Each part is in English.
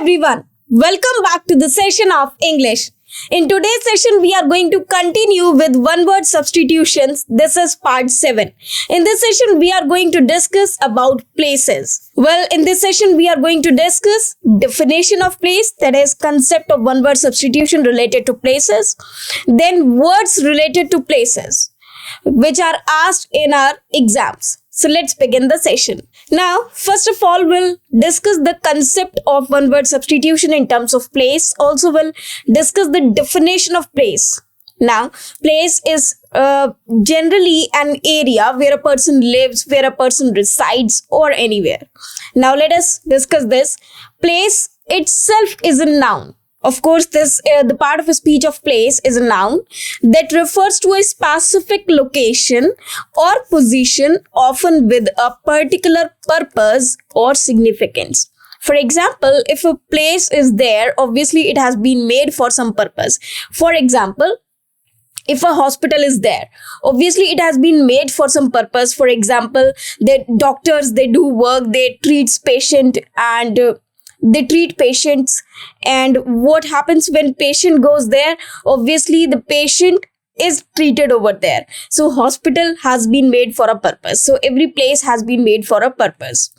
everyone. Welcome back to the session of English. In today's session, we are going to continue with one-word substitutions. This is part 7. In this session, we are going to discuss about places. Well, in this session, we are going to discuss definition of place, that is concept of one-word substitution related to places. Then words related to places, which are asked in our exams. So let's begin the session. Now, first of all, we'll discuss the concept of one-word substitution in terms of place. Also, we'll discuss the definition of place. Now, place is generally an area where a person lives, where a person resides, or anywhere. Now, let us discuss this. Place itself is a noun. Of course, the part of a speech of place is a noun that refers to a specific location or position, often with a particular purpose or significance. For example, if a place is there, obviously it has been made for some purpose. For example, if a hospital is there, obviously it has been made for some purpose. For example, the doctors, they do work, they treat patients and what happens when patient goes there? Obviously, the patient is treated over there. So hospital has been made for a purpose. So every place has been made for a purpose.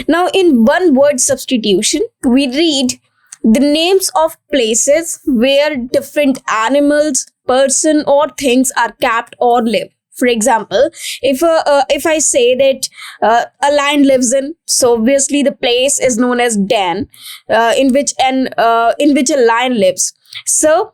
Now, in one word substitution, we read the names of places where different animals, person or things are kept or live. For example, if I say that a lion lives in, so obviously the place is known as den, in which a lion lives. So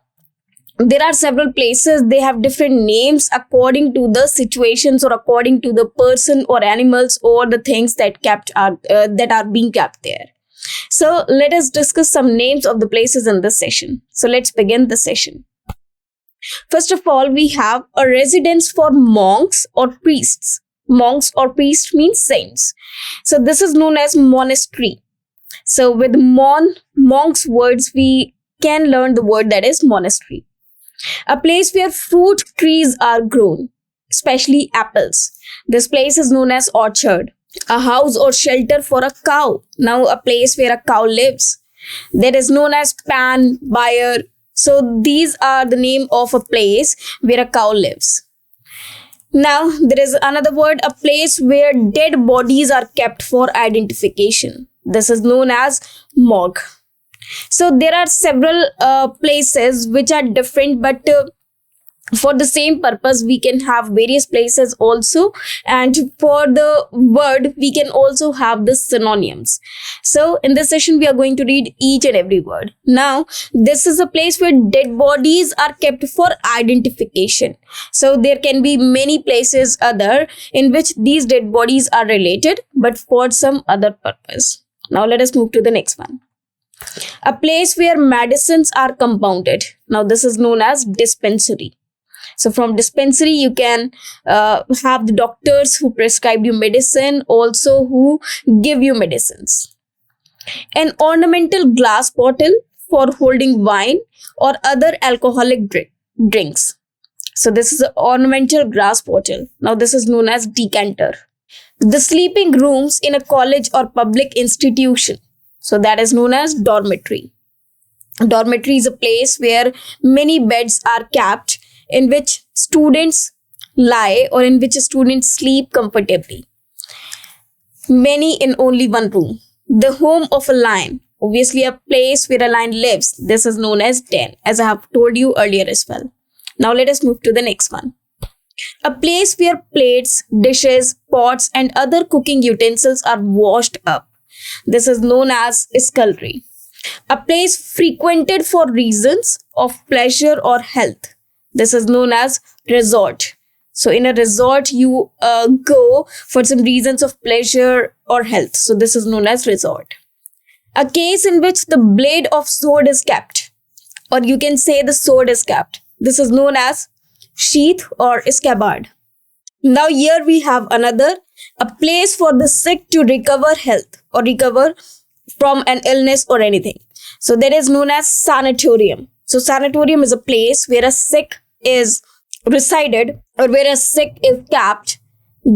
there are several places, they have different names according to the situations or according to the person or animals or the things that are being kept there. So let us discuss some names of the places in this session. So let's begin the session. First of all, we have a residence for monks or priests. Monks or priests means saints. So this is known as monastery. So with monks words, we can learn the word that is monastery. A place where fruit trees are grown, especially apples. This place is known as orchard. A house or shelter for a cow. Now a place where a cow lives, that is known as pan, byre. So these are the name of a place where a cow lives. Now there is another word, a place where dead bodies are kept for identification. This is known as morgue. So there are several places which are different, but for the same purpose we can have various places also, and for the word we can also have the synonyms. So in this session we are going to read each and every word. Now this is a place where dead bodies are kept for identification. So there can be many places other in which these dead bodies are related but for some other purpose. Now let us move to the next one. A place where medicines are compounded. Now this is known as dispensary. So from dispensary, you can have the doctors who prescribe you medicine, also who give you medicines. An ornamental glass bottle for holding wine or other alcoholic drinks. So this is an ornamental glass bottle. Now this is known as decanter. The sleeping rooms in a college or public institution. So that is known as dormitory. Dormitory is a place where many beds are kept, in which students lie or in which students sleep comfortably. Many in only one room. The home of a lion. Obviously a place where a lion lives. This is known as den, as I have told you earlier as well. Now let us move to the next one. A place where plates, dishes, pots and other cooking utensils are washed up. This is known as scullery. A place frequented for reasons of pleasure or health. This is known as resort. So in a resort, you go for some reasons of pleasure or health. So this is known as resort. A case in which the blade of sword is kept, or you can say the sword is kept. This is known as sheath or scabbard. Now here we have another, a place for the sick to recover health or recover from an illness or anything. So that is known as sanatorium. So sanatorium is a place where a sick is resided or where a sick is kept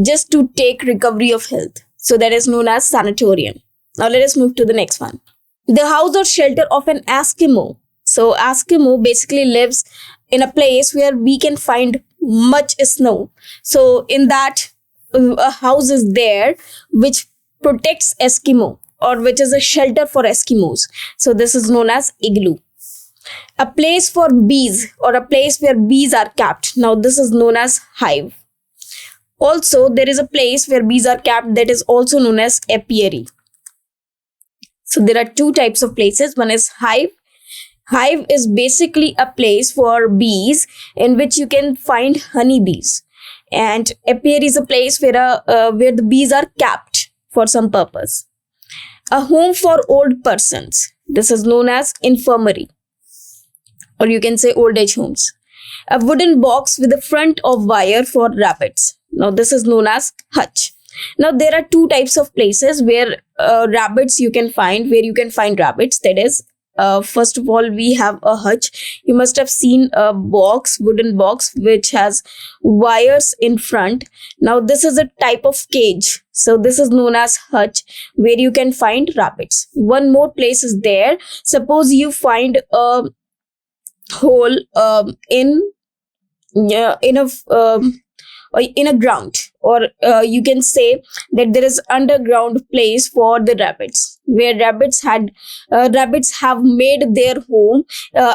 just to take recovery of health. So that is known as sanatorium. Now let us move to the next one. The house or shelter of an Eskimo. So Eskimo basically lives in a place where we can find much snow. So in that, a house is there which protects Eskimo, or which is a shelter for Eskimos. So this is known as igloo. A place for bees, or a place where bees are kept. Now this is known as hive. Also, there is a place where bees are kept that is also known as apiary. So there are two types of places. One is hive. Hive is basically a place for bees in which you can find honeybees. And apiary is a place where the bees are kept for some purpose. A home for old persons. This is known as infirmary, or you can say old age homes. A wooden box with a front of wire for rabbits. Now this is known as hutch. Now there are two types of places where rabbits you can find, rabbits. That is, first of all, we have a hutch. You must have seen a wooden box which has wires in front. Now this is a type of cage. So this is known as hutch, where you can find rabbits. One more place is there. Suppose you find a hole in a ground, or you can say that there is underground place for the rabbits, where rabbits have made their home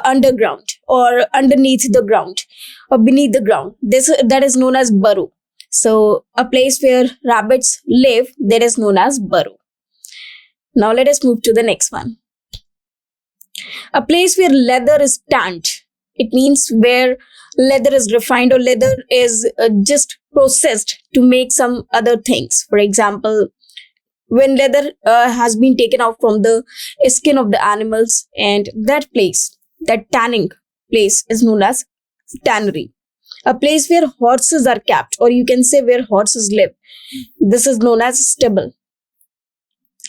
underground, or underneath the ground, or beneath the ground. That is known as burrow. So a place where rabbits live, that is known as burrow. Now let us move to the next one. A place where leather is tanned. It means where leather is refined, or leather is just processed to make some other things. For example, when leather has been taken out from the skin of the animals, and that tanning place is known as tannery. A place where horses are kept, or you can say where horses live. This is known as stable.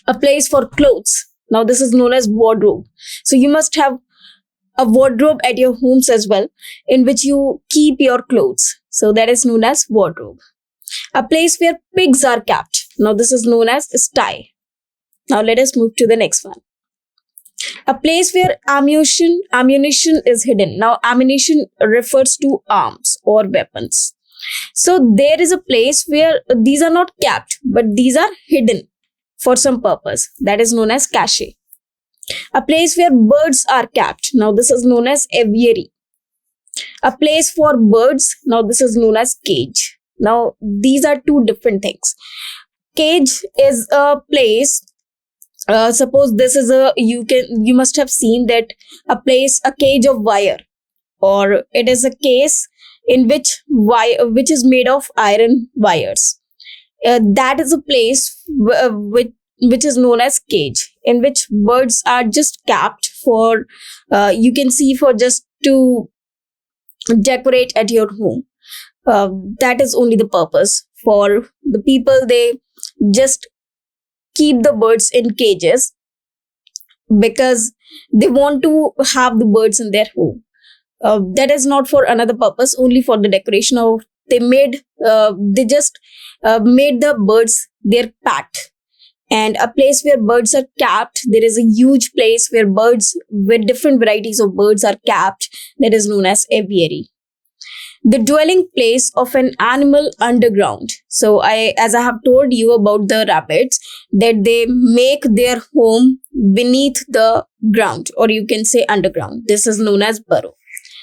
A place for clothes. Now this is known as wardrobe. So you must have a wardrobe at your homes as well, in which you keep your clothes. So that is known as wardrobe. A place where pigs are kept. Now this is known as sty. Now let us move to the next one. A place where ammunition is hidden. Now ammunition refers to arms or weapons. So there is a place where these are not kept, but these are hidden for some purpose. That is known as cache. A place where birds are kept. Now this is known as aviary. A place for birds. Now this is known as cage. Now these are two different things. Cage is a place. Suppose this is you must have seen that a cage of wire, or it is a case in which is made of iron wires. That is a place which is known as cage, in which birds are just kept for you can see, for just to decorate at your home. That is only the purpose for the people. They just keep the birds in cages because they want to have the birds in their home. That is not for another purpose, only for the decoration of. They just made the birds their pet. And a place where birds are kept, there is a huge place where different varieties of birds are kept. That is known as aviary. The dwelling place of an animal underground. So as I have told you about the rabbits, that they make their home beneath the ground, or you can say underground. This is known as burrow.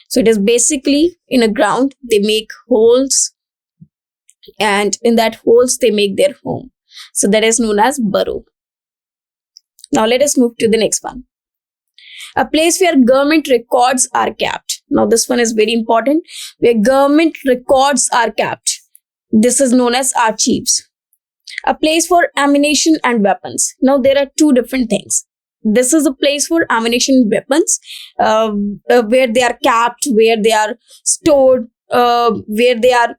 So it is basically in a ground, they make holes, and in that holes they make their home. So that is known as burrow. Now let us move to the next one. A place where government records are kept. Now this one is very important, where government records are kept. This is known as archives. A place for ammunition and weapons. Now there are two different things. This is a place for ammunition and weapons, where they are kept, where they are stored, where they are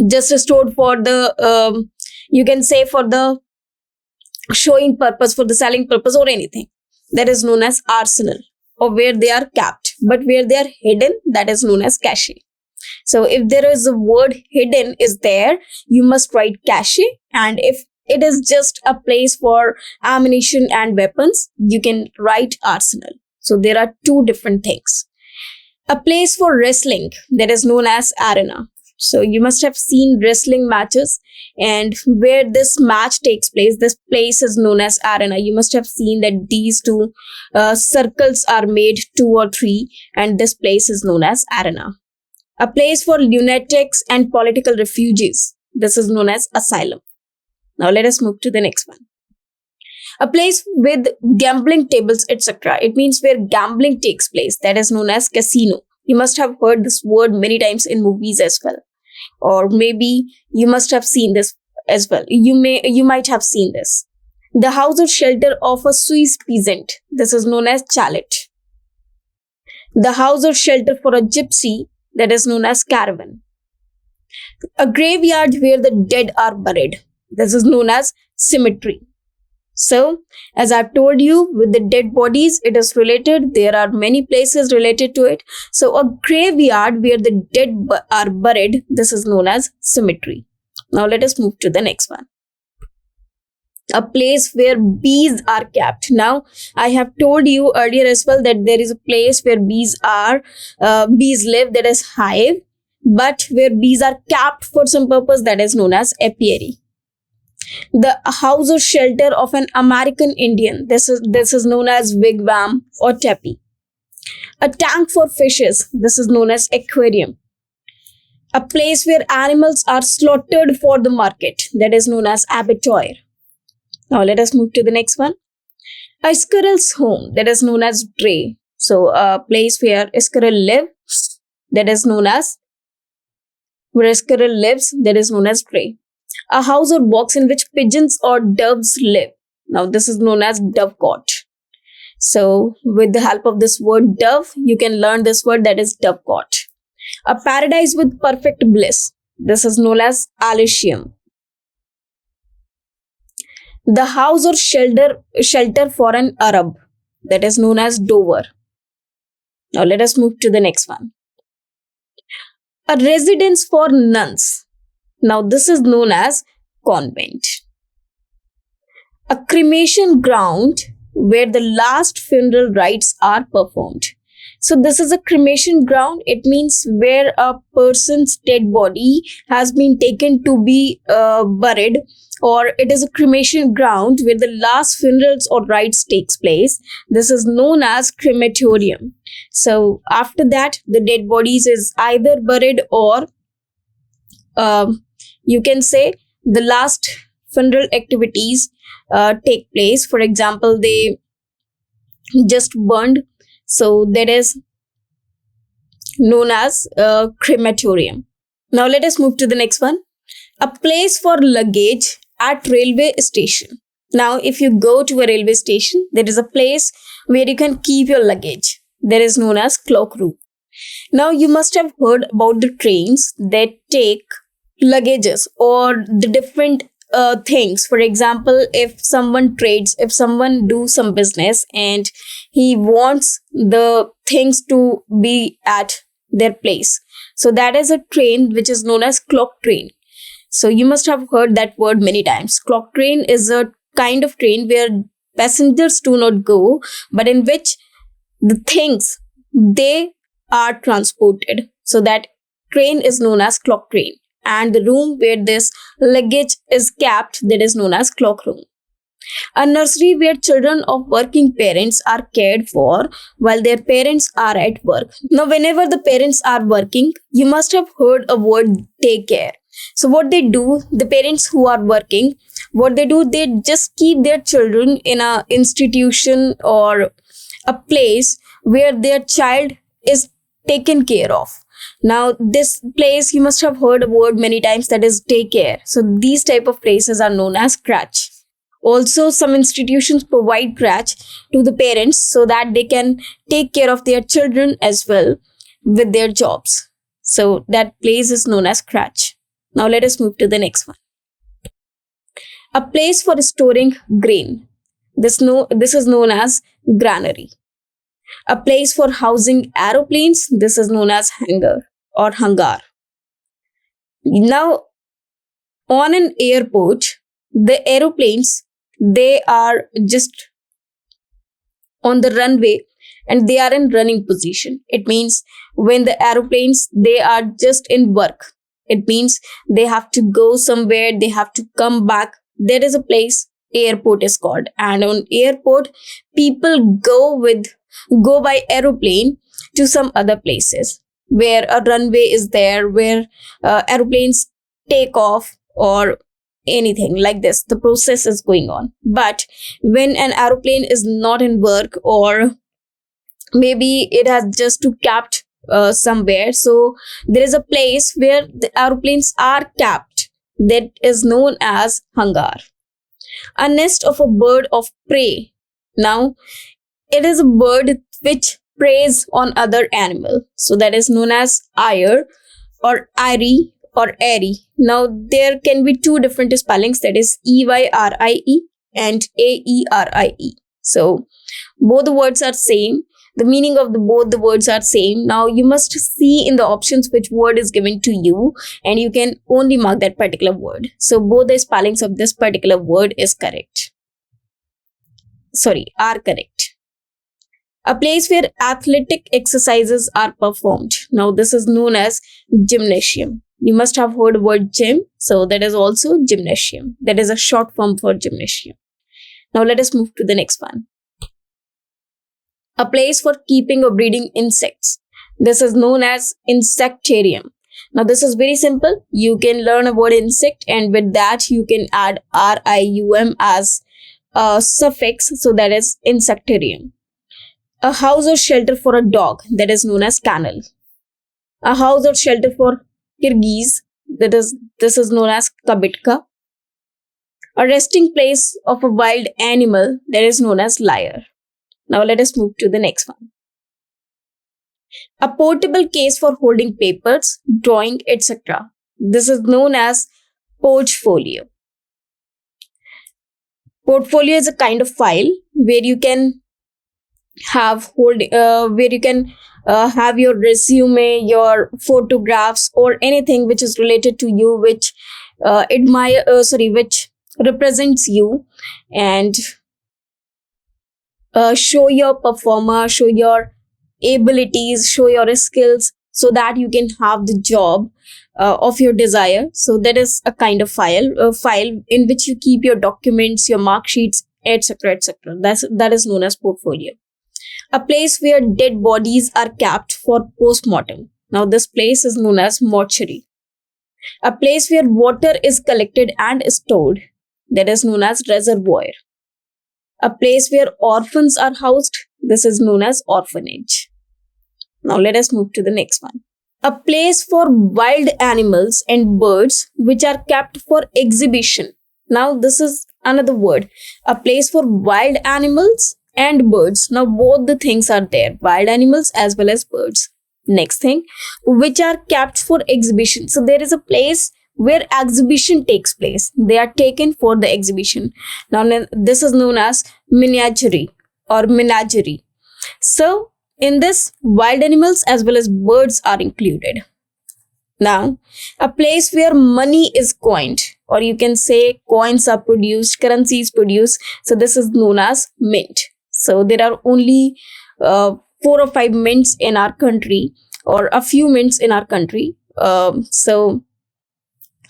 just stored for the you can say for the showing purpose, for the selling purpose, or anything. That is known as arsenal, or where they are kept. But where they are hidden, that is known as cache. So if there is a word hidden is there, you must write cache. And if it is just a place for ammunition and weapons, you can write arsenal. So there are two different things. A place for wrestling, that is known as arena. So you must have seen wrestling matches, and where this match takes place, this place is known as arena. You must have seen that these two circles are made 2 or 3, and this place is known as arena. A place for lunatics and political refugees. This is known as asylum. Now let us move to the next one. A place with gambling tables, etc. It means where gambling takes place. That is known as casino. You must have heard this word many times in movies as well. Or maybe you must have seen this as well. You might have seen this. The house or shelter of a Swiss peasant. This is known as chalet. The house or shelter for a gypsy. That is known as caravan. A graveyard where the dead are buried. This is known as cemetery. So, as I've told you, with the dead bodies, it is related. There are many places related to it. So, a graveyard where the dead are buried, this is known as cemetery. Now, let us move to the next one. A place where bees are kept. Now, I have told you earlier as well that there is a place where bees live, that is hive. But where bees are kept for some purpose, that is known as apiary. The house or shelter of an American Indian. This is known as wigwam or teepee. A tank for fishes. This is known as aquarium. A place where animals are slaughtered for the market. That is known as abattoir. Now let us move to the next one. A squirrel's home. That is known as dray. So a place where a squirrel lives. That is known as dray. A house or box in which pigeons or doves live. Now this is known as dovecot. So with the help of this word dove, you can learn this word, that is dovecot. A paradise with perfect bliss. This is known as Elysium. The house or shelter for an Arab. That is known as Dover. Now let us move to the next one. A residence for nuns. Now this is known as convent. A cremation ground where the last funeral rites are performed. So this is a cremation ground. It means where a person's dead body has been taken to be buried, or it is a cremation ground where the last funerals or rites takes place. This is known as crematorium. So after that, the dead bodies is either buried or you can say the last funeral activities take place. For example, they just burned. So that is known as crematorium. Now let us move to the next one. A place for luggage at railway station. Now if you go to a railway station, there is a place where you can keep your luggage. That is known as cloakroom. Now you must have heard about the trains that take luggages or the different things. For example, if someone trades, if someone do some business and he wants the things to be at their place, so that is a train which is known as clock train. So you must have heard that word many times. Clock train is a kind of train where passengers do not go, but in which the things, they are transported. So that train is known as clock train. And the room where this luggage is kept, that is known as cloakroom. A nursery where children of working parents are cared for while their parents are at work. Now, whenever the parents are working, you must have heard a word take care. So what they do, the parents who are working, what they do, they just keep their children in a institution or a place where their child is taken care of. Now, this place, you must have heard a word many times, that is daycare. So these type of places are known as crèche. Also, some institutions provide crèche to the parents so that they can take care of their children as well with their jobs. So that place is known as crèche. Now let us move to the next one. A place for storing grain. This is known as granary. A place for housing aeroplanes. This is known as hangar or hangar. Now, on an airport, the aeroplanes, they are just on the runway and they are in running position. It means when the aeroplanes, they are just in work. It means they have to go somewhere, they have to come back. There is a place, airport is called, and on airport people go by aeroplane to some other places where a runway is there, where aeroplanes take off or anything like this. The process is going on. But when an aeroplane is not in work, or maybe it has just to capped somewhere, so there is a place where the aeroplanes are capped, that is known as hangar. A nest of a bird of prey. Now it is a bird which preys on other animal, so that is known as eyre or eyrie or airy. Now there can be two different spellings, that is EYRIE and AERIE. So both the words are same. The meaning of both the words are same. Now you must see in the options which word is given to you, and you can only mark that particular word. So both the spellings of this particular word is correct. Are correct. A place where athletic exercises are performed. Now this is known as gymnasium. You must have heard the word gym, so that is also gymnasium. That is a short form for gymnasium. Now let us move to the next one. A place for keeping or breeding insects. This is known as insectarium. Now this is very simple. You can learn a word insect, and with that you can add RIUM as a suffix, so that is insectarium. A house or shelter for a dog, that is known as kennel. A house or shelter for Kirghiz, this is known as kabitka. A resting place of a wild animal, that is known as lair. Now let us move to the next one. A portable case for holding papers, drawing, etc. This is known as portfolio. Portfolio is a kind of file where you can have have your resume, your photographs, or anything which is related to you, which which represents you, and show your performer, show your abilities, show your skills, so that you can have the job of your desire. So that is a kind of file in which you keep your documents, your mark sheets, etc., etc. That is known as portfolio. A place where dead bodies are kept for post-mortem. Now this place is known as mortuary. A place where water is collected and stored, that is known as reservoir. A place where orphans are housed, this is known as orphanage. Now let us move to the next one. A place for wild animals and birds which are kept for exhibition. Now this is another word. A place for wild animals and birds. Now both the things are there, wild animals as well as birds. Next thing, which are kept for exhibition. So there is a place where exhibition takes place. They are taken for the exhibition. Now this is known as menagerie or menagerie. So in this, wild animals as well as birds are included. Now, a place where money is coined, or you can say coins are produced, currency is produced. So this is known as mint. So there are only 4 or 5 mints in our country, or a few mints in our country. So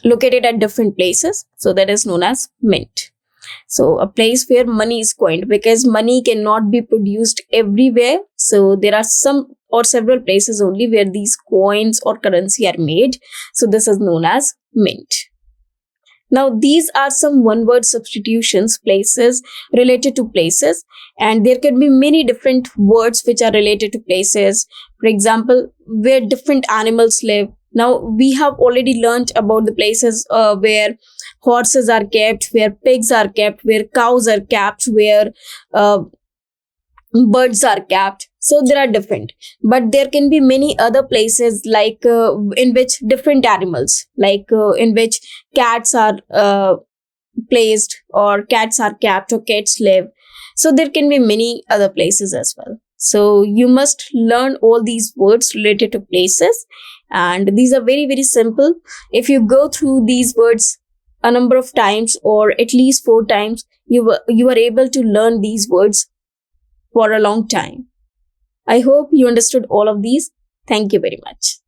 located at different places. So that is known as mint. So a place where money is coined, because money cannot be produced everywhere. So there are some or several places only where these coins or currency are made. So this is known as mint. Now these are some one-word substitutions, places related to places, and there can be many different words which are related to places. For example, where different animals live. Now we have already learned about the places where horses are kept, where pigs are kept, where cows are kept, where birds are kept. So there are different, but there can be many other places like in which different animals, like in which cats are placed, or cats are kept, or cats live. So there can be many other places as well. So you must learn all these words related to places, and these are very, very simple. If you go through these words a number of times, or at least 4 times, you were able to learn these words for a long time. I hope you understood all of these. Thank you very much.